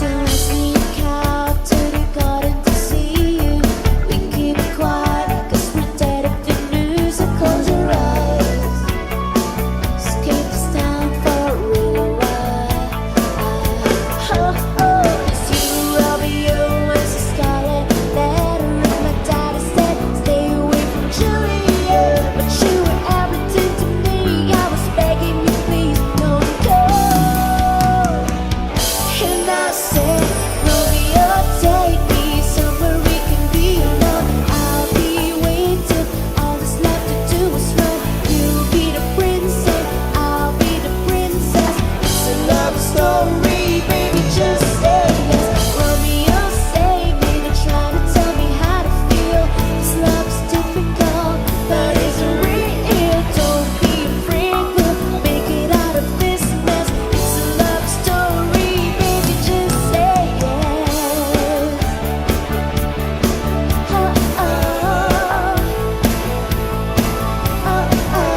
Till I sneak out to the garden to see you. We keep it quiet, 'cause we're dead if the news. So close your eyes, escape this town for a little while. It's you, Romeo, it's a scarlet letter. And my daddy said, stay away from Julia. But you were everything to me. I was begging you, please don't go. And I said, Romeo, take me somewhere we can be alone. I'll be waiting. All that's left to do is run. You'll be the princess, I'll be the princess. It's a love story, baby, just say yes. Romeo, save me. They're trying to tell me how to feel. This love is difficult, but it's real. Don't be afraid, we'll make it out of this mess. It's a love story, baby, just say yes. Oh, oh, oh, oh.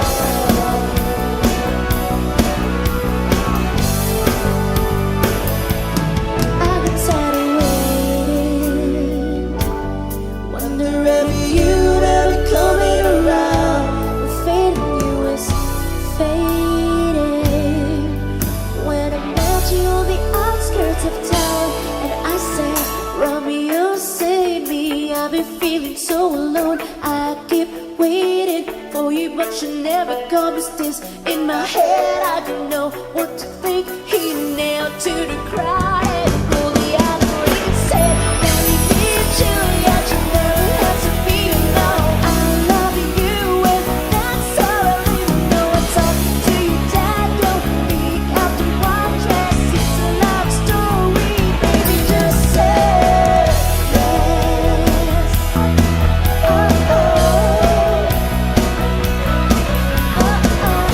I got tired of waiting. Wonder if you'd ever coming around. The fate of you is fading. When I met you on the outskirts of town, and I said, Romeo, save me. I've been feeling so alone. I keep waiting for you, but you never come. Is this in my head? I don't know what to think. He nailed to the crowd and pulled the other ring. Said, marry me, Julia. You never have to be alone. I love you, and that's all I really know. I talk to your dad, don't peek out the white dress. It's a love story, baby, just say yes. Oh, oh. Oh, oh.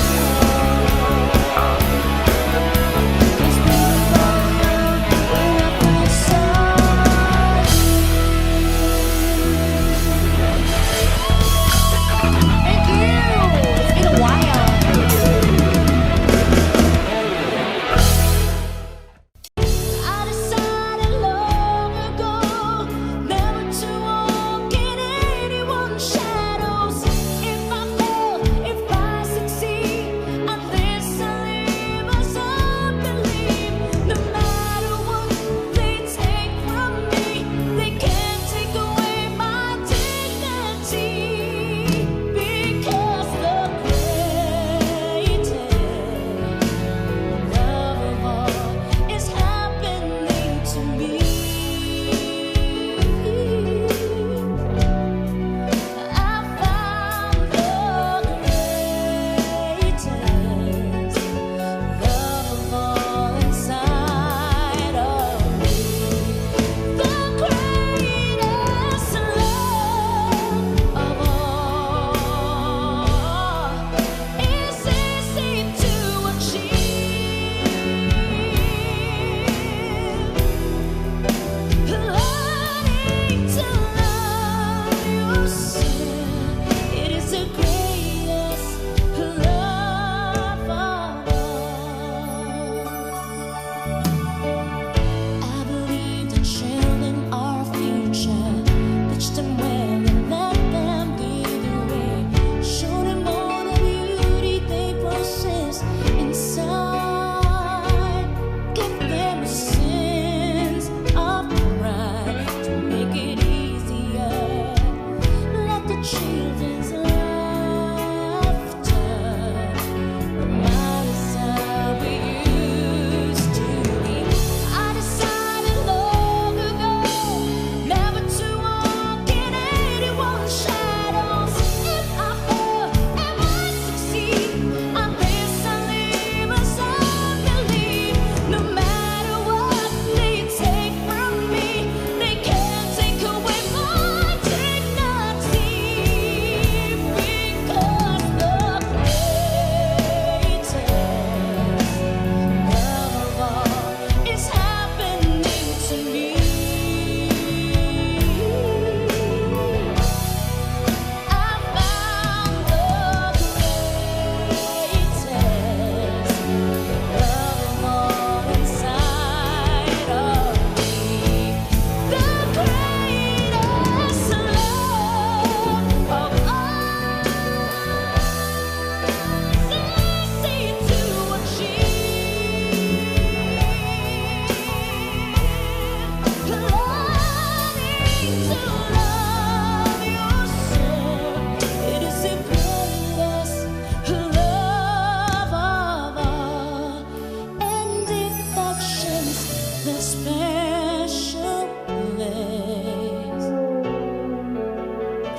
that special place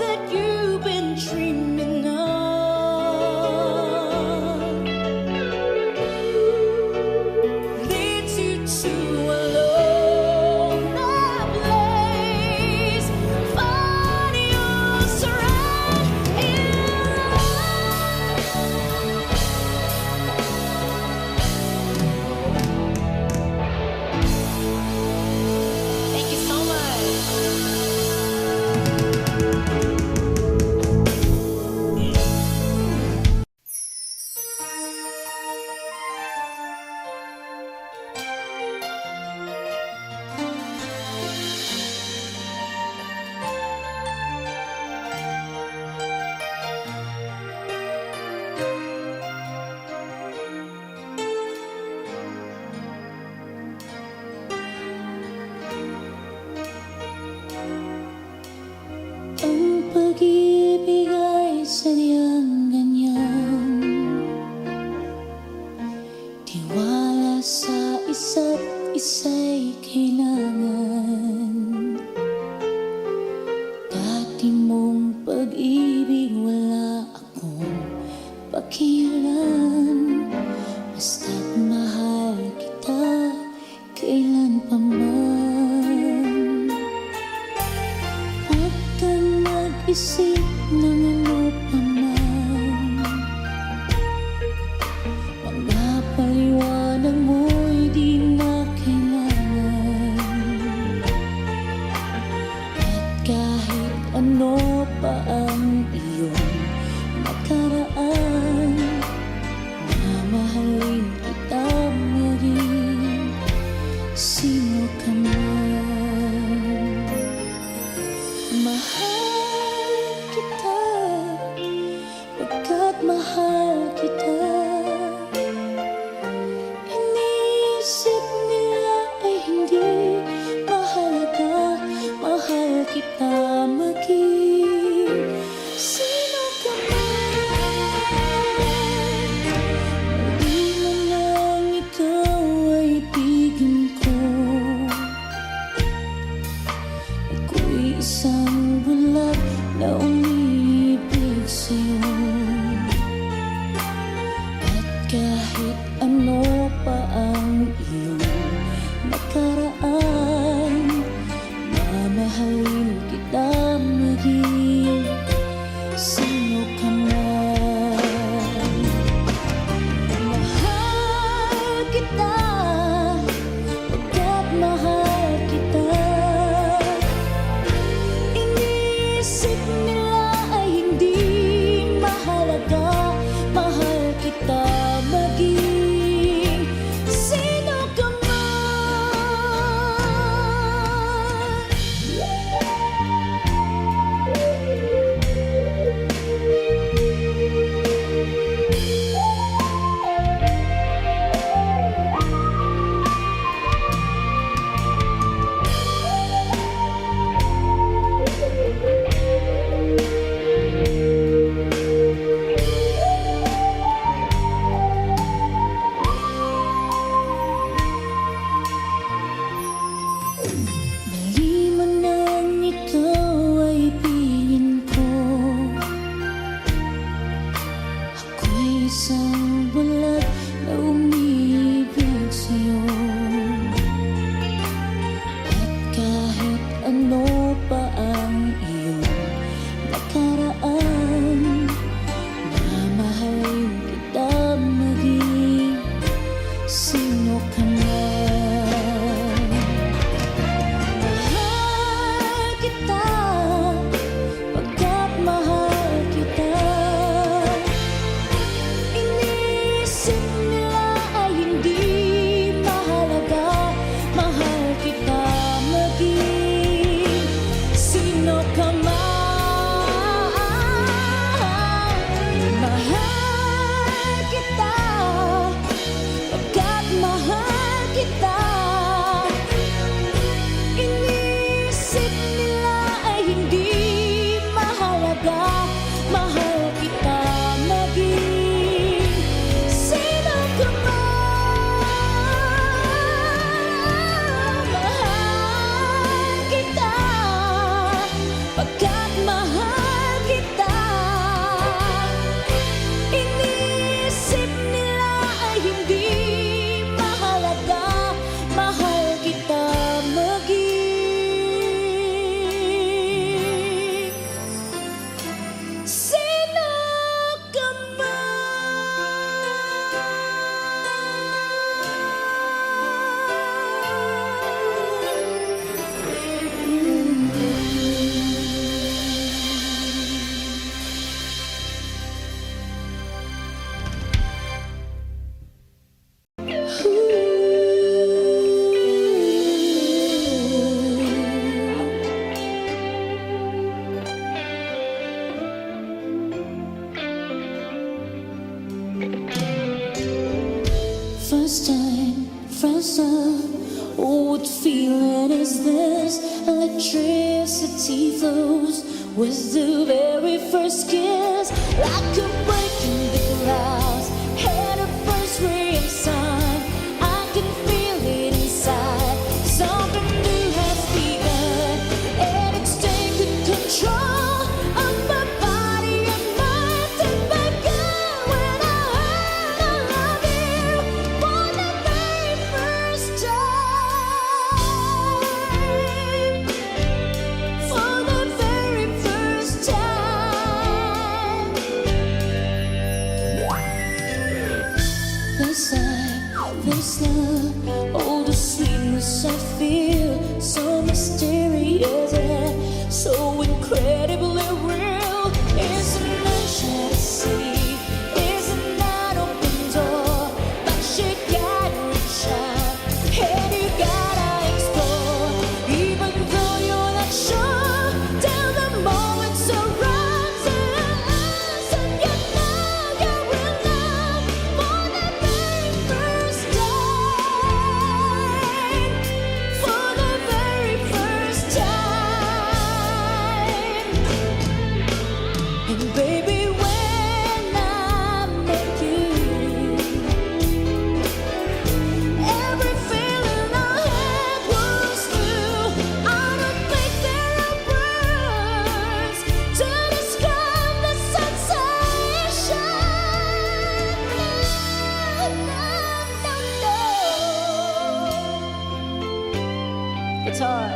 that you've been dreaming of leads you to a lonely place. Find your strength in love. Thank you so much. Ang pag-ibig ay sadyang ganyan, tiwala sa isa't isa'y kailangan. Dati mong pag-ibig wala akong pakialam, basta't mahal kita kailan pa man. Huwag kang mag-isip ng ano pa man, mga paliwanag mo'y di na kailangan. At kahit ano pa ang iyong nakaraan, mamahalin kita maging sino ka man. Mahal kita, pagkat mahal kita. Iniisip nila ay hindi mahalaga, mahal kita maging sino ka man. Di man lang ikaw ay ibigin ko, ako'y isang bulag na umiibig sa'yo. At kahit ano pa ang iyong nakaraan, mamahalin kita maging sino ka man. Mahal kita, pagkat mahal kita. Iniisip nila ay hindi mahalaga, mahal kita maging sino ka man. What feeling is this? Electricity flows with the very first kiss, like a break in the clouds. Had a first ray of sun, I can feel it inside. Something new has begun, and it's taken control of my body and mind. And my God, when I heard I love you for the very first time, for the very first time. This love, oh the sweetness I feel, so mysterious and so incredibly real. Isn't that shall to see? Isn't that open door? But you gotta reach out, and you gotta explore. Even though you're not sure, till the moment surrounds us, and you know you're in love for the very first time, for the very first time. And baby, when I'm with you, every feeling I had was new. I don't think there are words to describe the sensation. No. Guitar.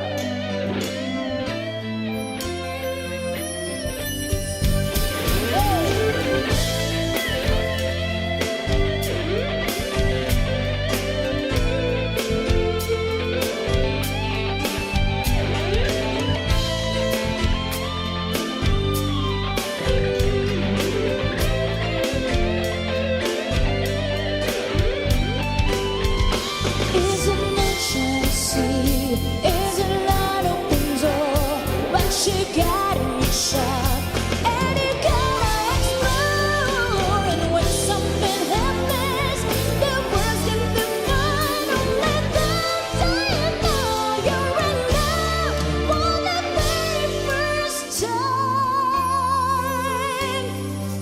Isn't it see? Isn't that open door? But you gotta reach out, and you gotta explore. And when something happens, the words can define. Only then do you know you're in love for the very first time,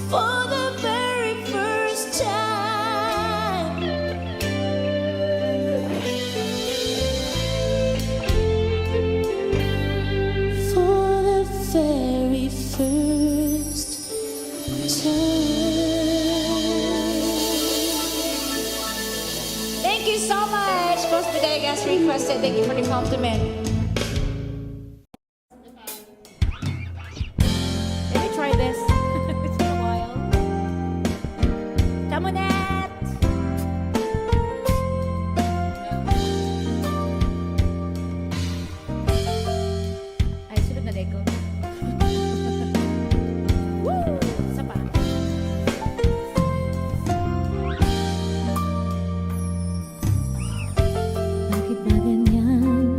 for the very first time. For the very first time. Thank you so much, Post Bodegas requested. Thank you for the compliment. Let me try this. It's been a while. Come on, Nat. Ay, sunod na deko. Woo! Isa pa. Bakit ba ganyan?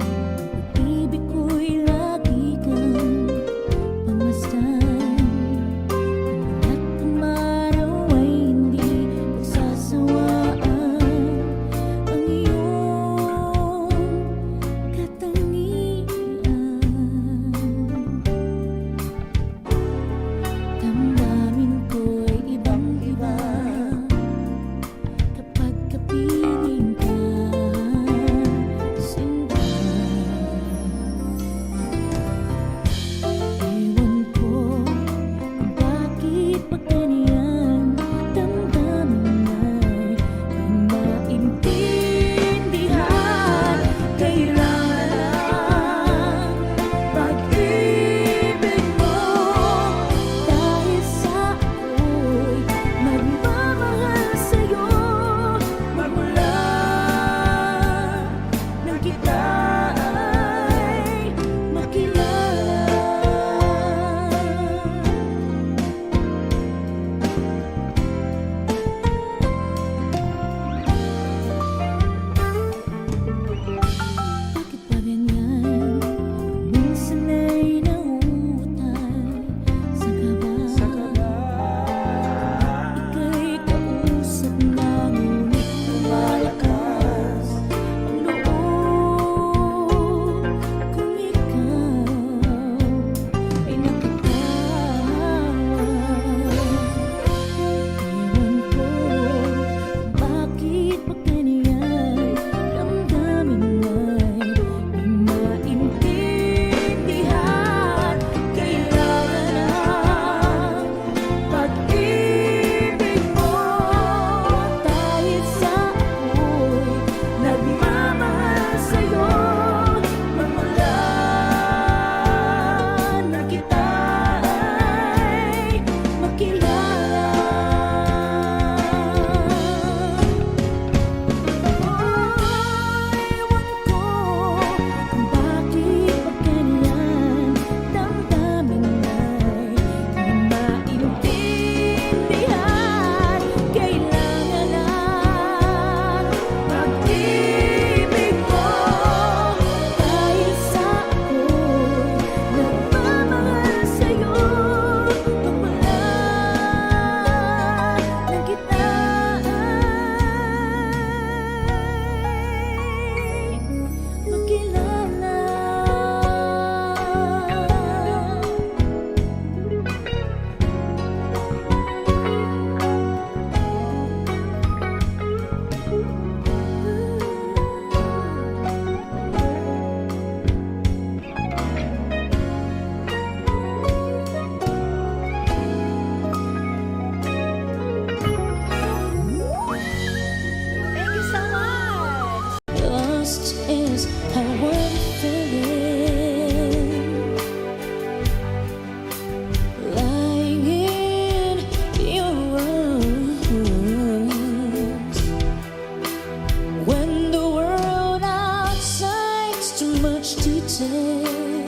It's too much to take.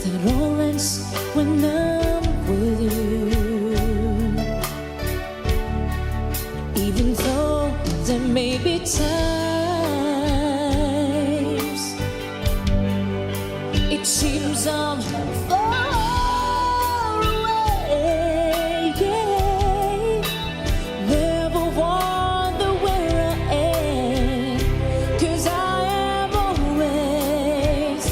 That all ends when I'm with you. Even though there may be times it seems I'm far away, yeah. Never wonder where I am, 'cause I am always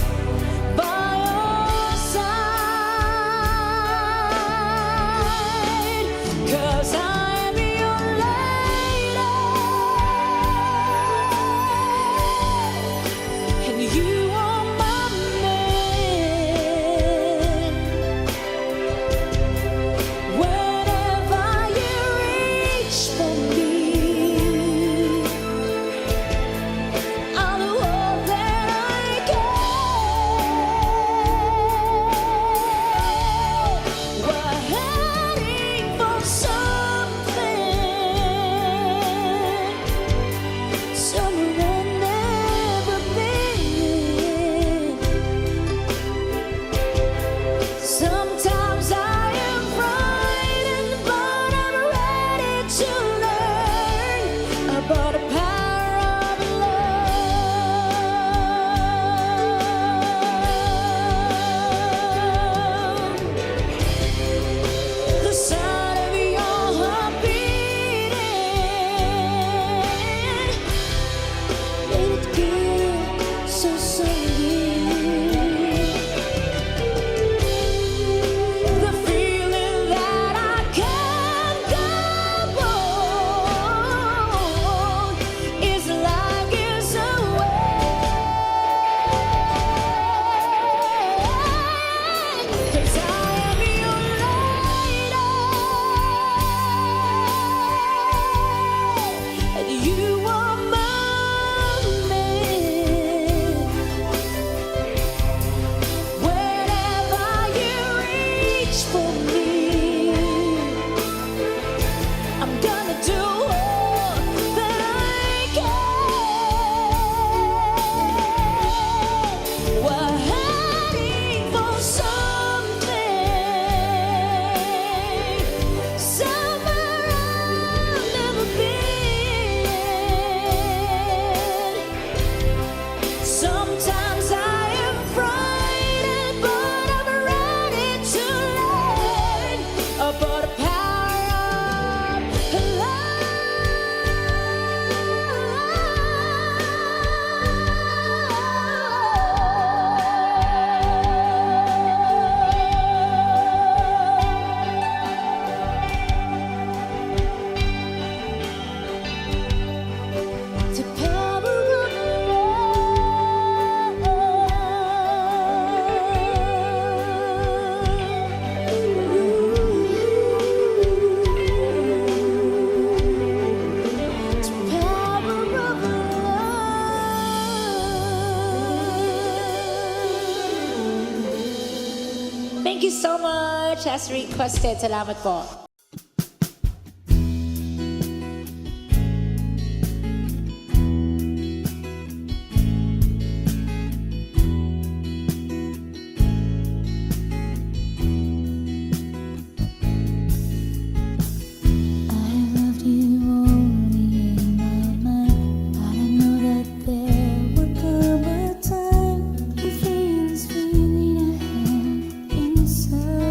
by your side. 'Cause I am your lady, and you are my man. Whenever you reach for me, I'll do all that I can. We're heading for something, somewhere I've never been. Sometimes I am frightened, but I'm ready to learn about the power of love. The sound of your heart beating, made it feel so sweet. The feeling that I can't go on is like it's away. 'Cause I am your lady, and you are my man. Whenever you reach for me, I'm gonna do all that I can. We're heading for something, somewhere I've never been. Sometimes I am frightened, but I'm ready to learn about the power of love. The power of Thank you so much. As requested, salamat po. I loved you only in my mind, but I know that there will come a time when feelings really I have inside.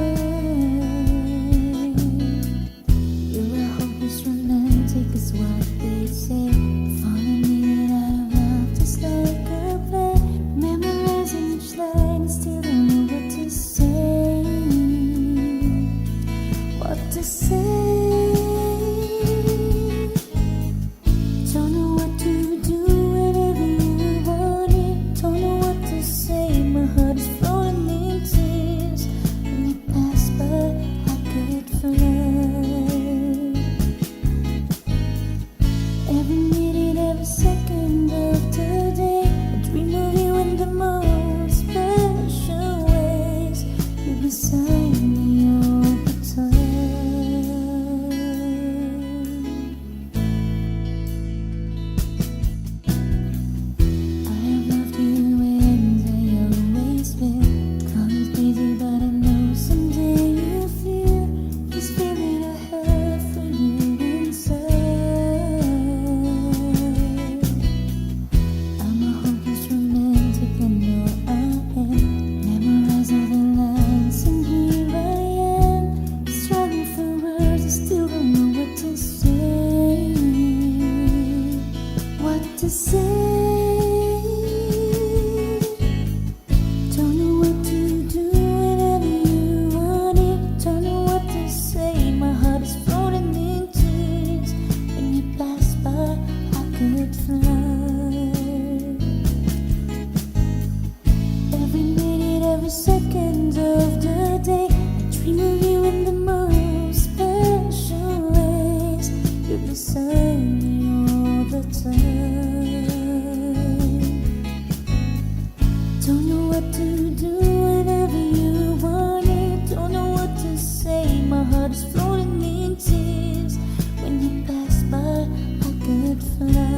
what to do whenever you want it. Don't know what to say, my heart is floating in tears. When you pass by, I could fly.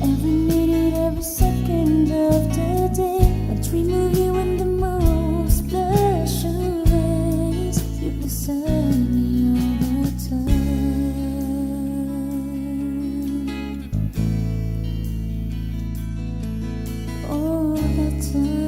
Every minute, every second of the day, I dream of you in the most special ways. You beside me all the time, all the time.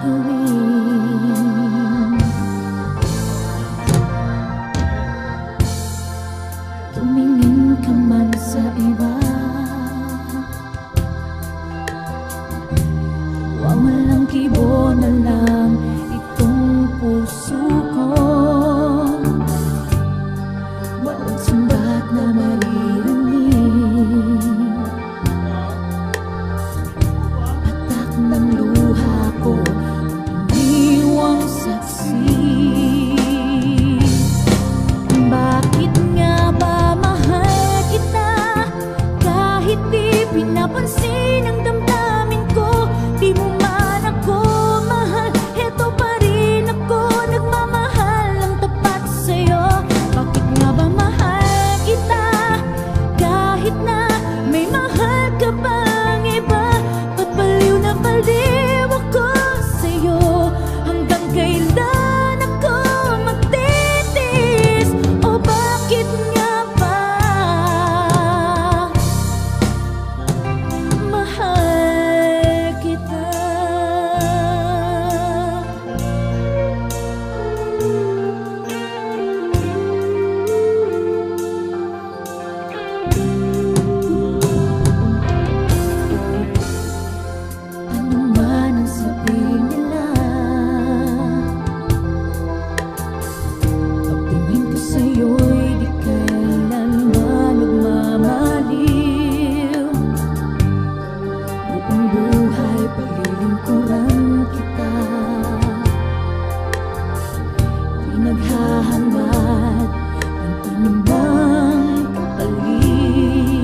gagawin. Tumingin ka man sa iba, walang kibo na lang itong puso ko. Walang sumbat na maririnig, patak ng luha ko, iniwang saksi. Bakit nga ba mahal kita kahit di pinapansin ang damdamin ko? Di mo man ako mahal, eto pa rin ako nagmamahal ng tapat sa'yo. Bakit nga ba mahal kita kahit na may mahal ka bang iba? Ba't baliw na baliw ako sa'yo? Hanggang kailan ako magtitiis? O bakit nga ba mahal kita? Ano man ang sabihin nila, pagtingin ko sa'yo'y di kailanman nagmamaliw. Buong buhay paglilingkuran kita, di naghahangad ng anumang kapalit.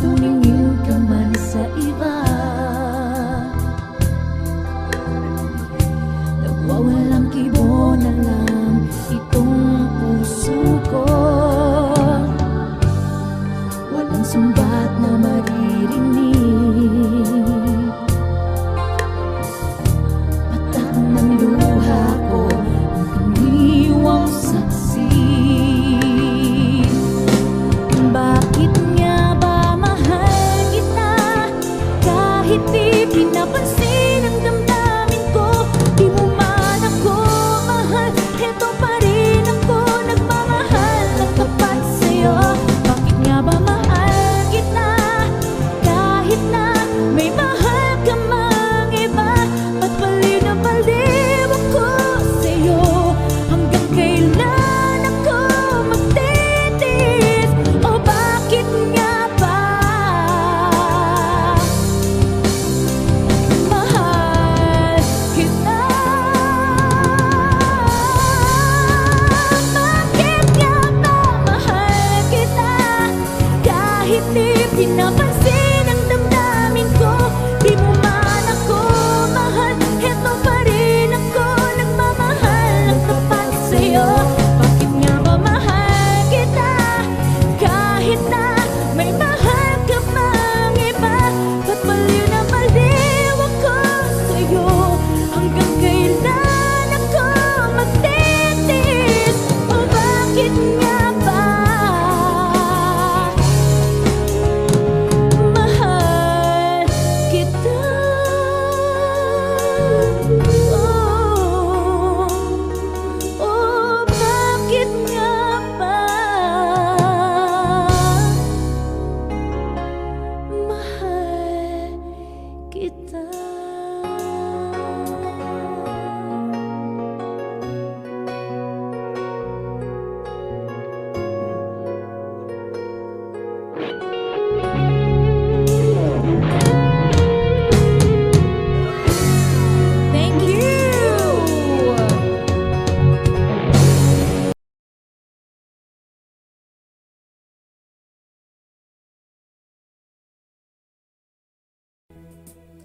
Tumingin ka man sa iba, nagwawalang kibo na lang itong puso ko. Walang sumbat na maririnig, patak ng luha ko, ang iniwang saksi. Bakit nga ba mahal kita kahit di pinapansin ang damdamin ko? Di mo man ako mahal, eto pa rin ako nagmamahal ng tapat sa'yo. Bakit nga ba mahal kita kahit na may mahal ka mang iba? Ba't baliw na baliw ako sa'yo? Hanggang kailan ako magtitiis? O bakit nga ba mahal kita? Bakit nga ba mahal kita kahit di pinapansin ang damdamin ko? Di mo man ako mahal, eto pa rin ako nagmamahal ng tapat sa'yo. Bakit nga ba mahal kita kahit na may mahal ka mang iba? Ba't baliw na baliw ako sa'yo? Hanggang kailan ako magtitiis? O bakit nga ba mahal kita? Oh, bakit nga ba mahal kita? Thank you.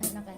Ano kayo?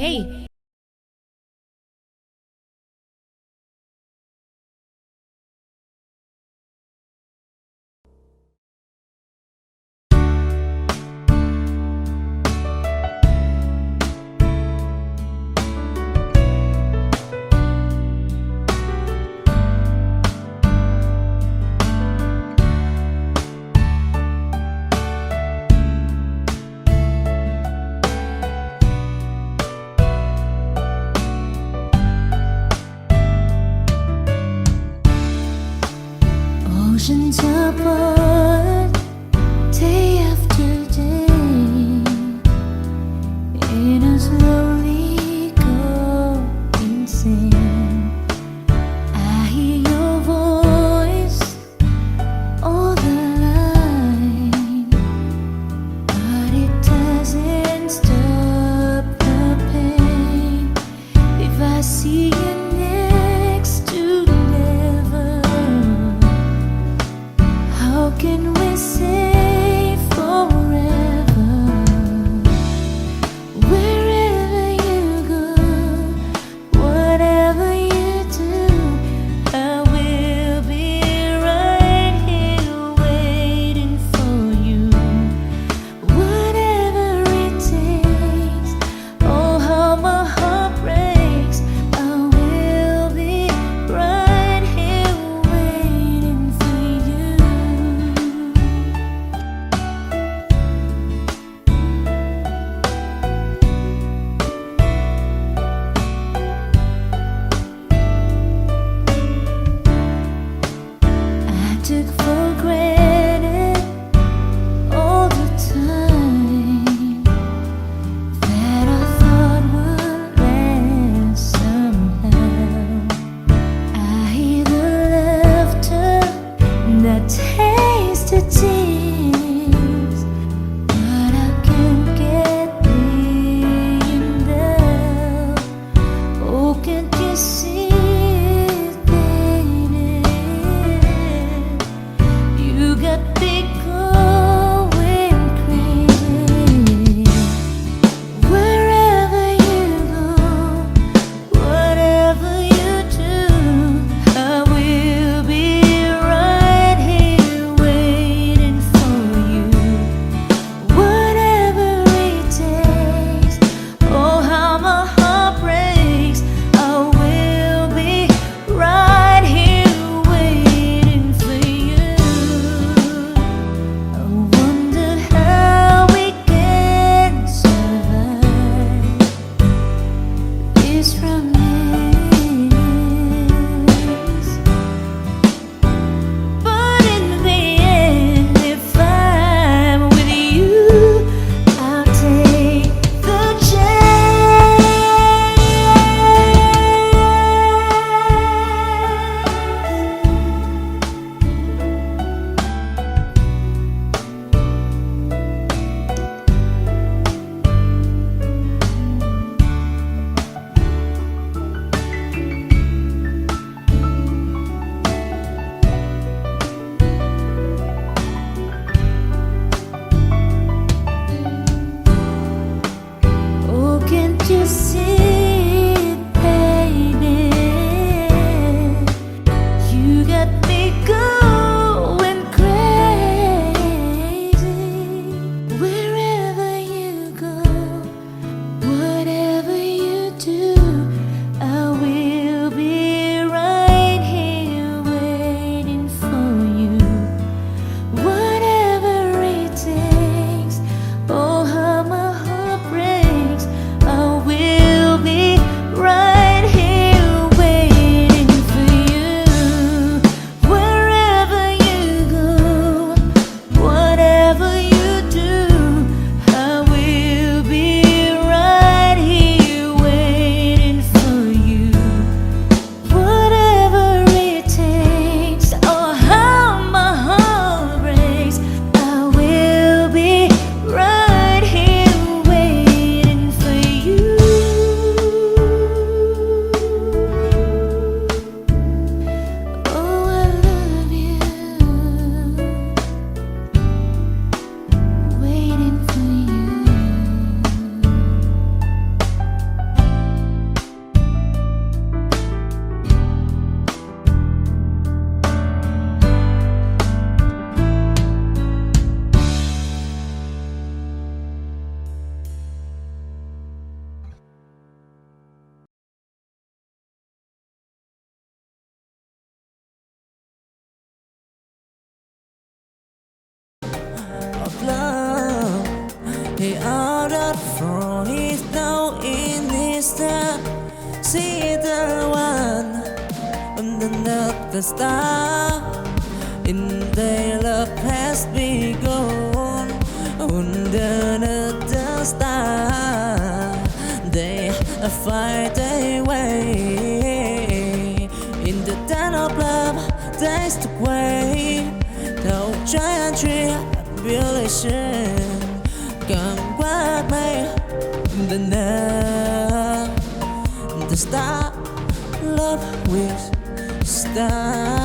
Okay. He ordered for his now in his time. See the one underneath the star. In their love has begun underneath the star. They fight their way in the dawn of love. They stuck away. Thou giant tribulation come with me. The night, the star, love with star.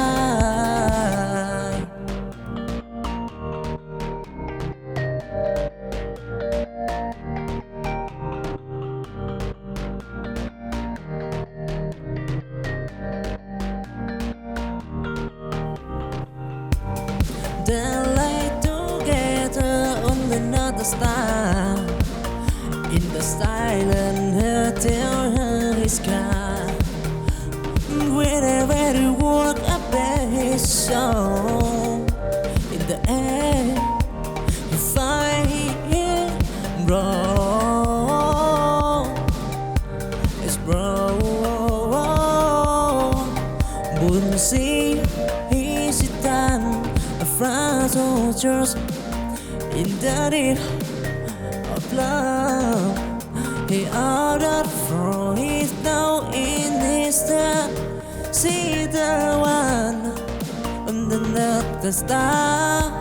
They lay together on another star in the silent hotel sky. Wherever you walk up his soul, in the air you find it wrong. It's wrong. Wouldn't see his done from soldiers in the need of love. He ordered for his now in his time. See the one underneath the star.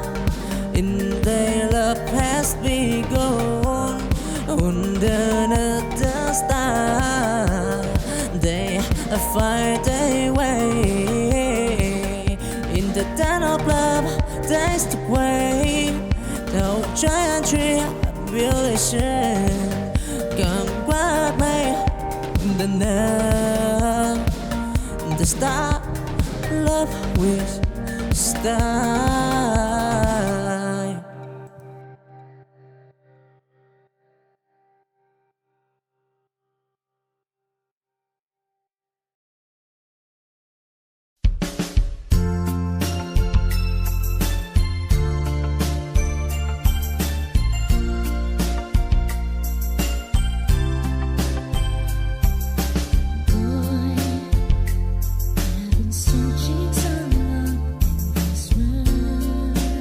In their love has begun underneath the star. They fight their way in the dawn of love. They stuck away. No giant tribulation come with me. The night, the star, love with star. I've been searching so long in this world.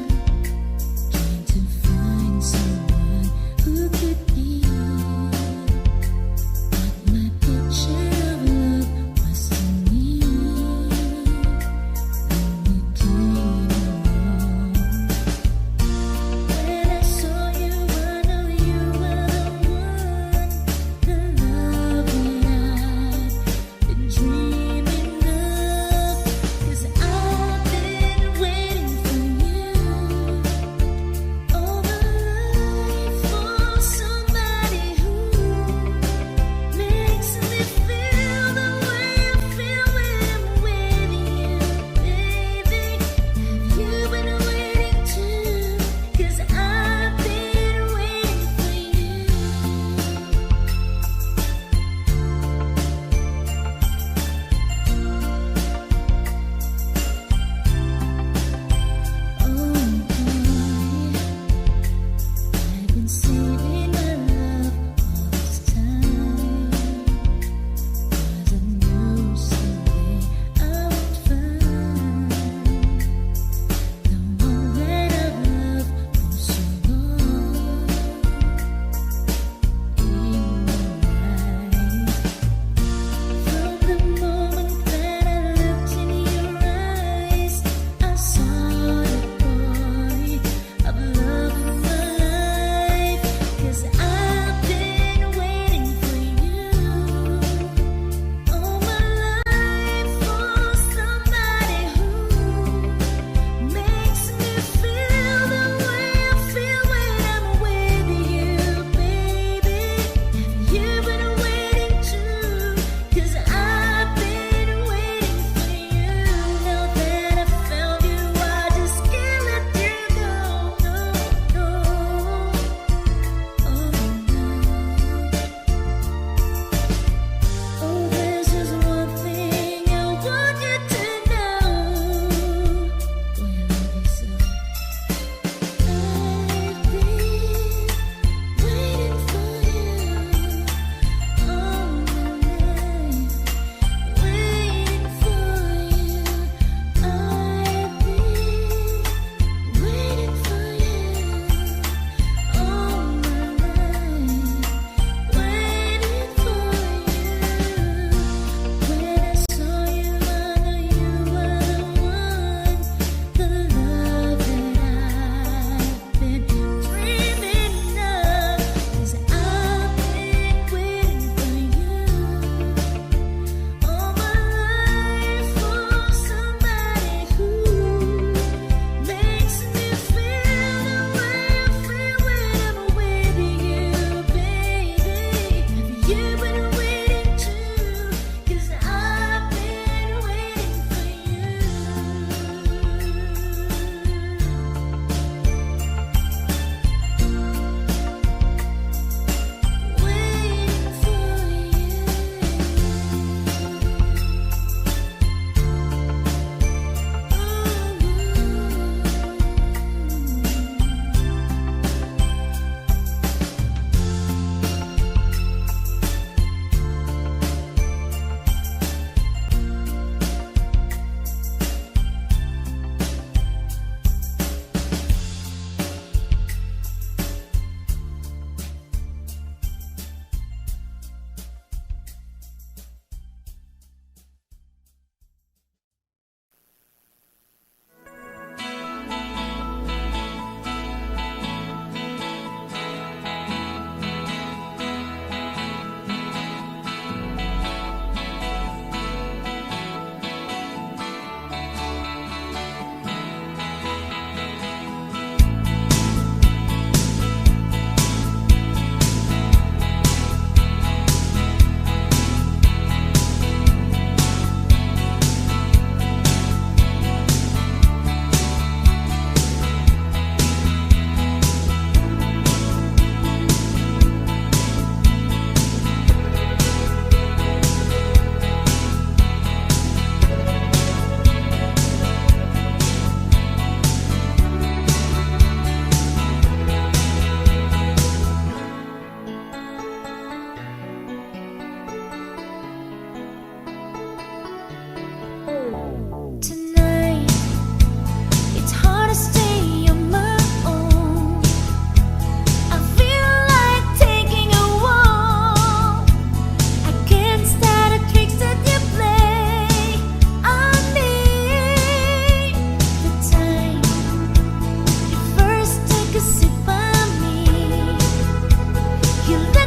You